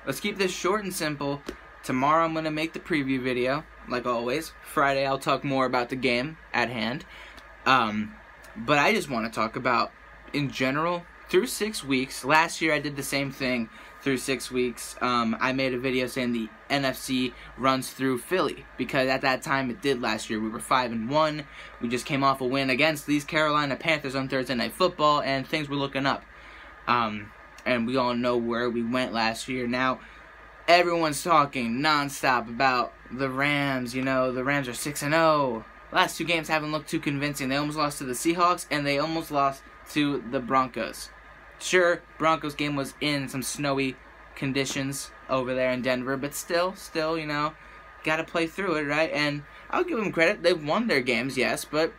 let's keep this short and simple. Tomorrow I'm going to make the preview video, like always. Friday I'll talk more about the game at hand. But I just want to talk about, in general, through 6 weeks. Last year I did the same thing through 6 weeks. I made a video saying the NFC runs through Philly, because at that time it did last year. We were 5-1. We just came off a win against these Carolina Panthers on Thursday Night Football, and things were looking up. And we all know where we went last year. Now, everyone's talking nonstop about the Rams. You know, the Rams are 6-0. Last 2 games haven't looked too convincing. They almost lost to the Seahawks, and they almost lost to the Broncos. Sure, Broncos game was in some snowy conditions over there in Denver, but still, you know, gotta play through it, right? And I'll give them credit. They've won their games, yes, but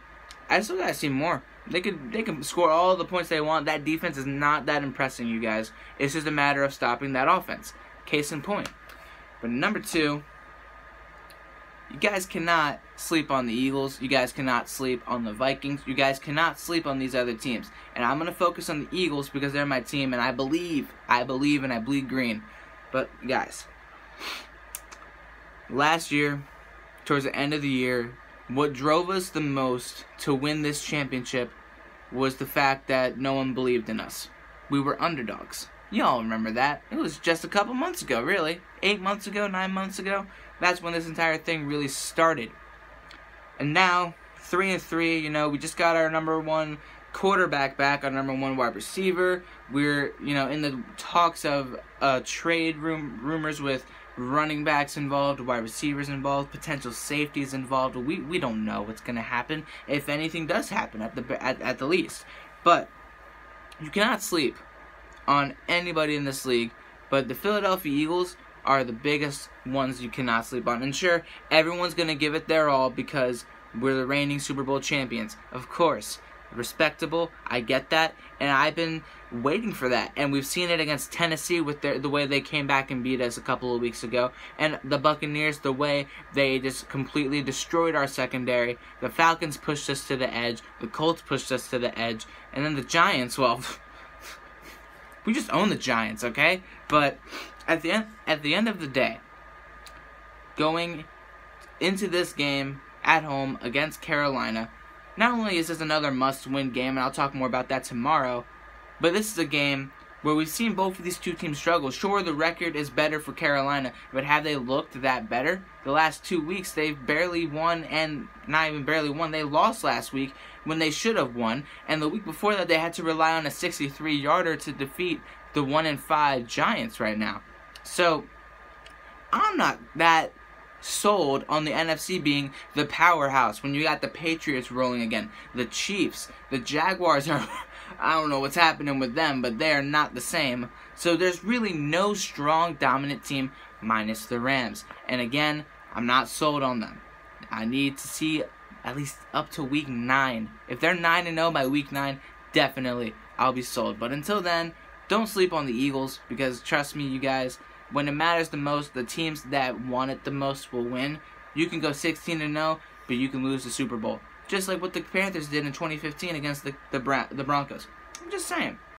I still gotta see more. They can score all the points they want. That defense is not that impressing, you guys. It's just a matter of stopping that offense. Case in point. But number 2, you guys cannot sleep on the Eagles. You guys cannot sleep on the Vikings. You guys cannot sleep on these other teams. And I'm going to focus on the Eagles because they're my team, and I believe, and I bleed green. But, guys, last year, towards the end of the year, what drove us the most to win this championship was the fact that no one believed in us. We were underdogs. Y'all remember that. It was just a couple months ago, really. 8 months ago, 9 months ago. That's when this entire thing really started. And now, 3-3, you know, we just got our number 1 quarterback back, our number 1 wide receiver. We're, you know, in the talks of trade rumors with running backs involved, wide receivers involved, potential safeties involved. We don't know what's going to happen, if anything does happen at the least. But you cannot sleep on anybody in this league, but the Philadelphia Eagles are the biggest ones you cannot sleep on. And sure, everyone's going to give it their all because we're the reigning Super Bowl champions. Of course, respectable, I get that, and I've been waiting for that. And we've seen it against Tennessee with the way they came back and beat us a couple of weeks ago. And the Buccaneers, the way they just completely destroyed our secondary. The Falcons pushed us to the edge. The Colts pushed us to the edge. And then the Giants, well, we just own the Giants, okay? But at the end of the day, going into this game at home against Carolina, not only is this another must-win game, and I'll talk more about that tomorrow, but this is a game where we've seen both of these 2 teams struggle. Sure, the record is better for Carolina, but have they looked that better? The last 2 weeks, they've barely won, and not even barely won. They lost last week when they should have won, and the week before that, they had to rely on a 63-yarder to defeat the 1-5 Giants right now. So, I'm not that sold on the NFC being the powerhouse when you got the Patriots rolling again. The Chiefs, the Jaguars are, I don't know what's happening with them, but they are not the same. So there's really no strong dominant team minus the Rams. And again, I'm not sold on them. I need to see at least up to week 9. If they're 9-0 by week 9, definitely I'll be sold. But until then, don't sleep on the Eagles, because trust me, you guys, when it matters the most, the teams that want it the most will win. You can go 16-0, but you can lose the Super Bowl. Just like what the Panthers did in 2015 against the Broncos. I'm just saying.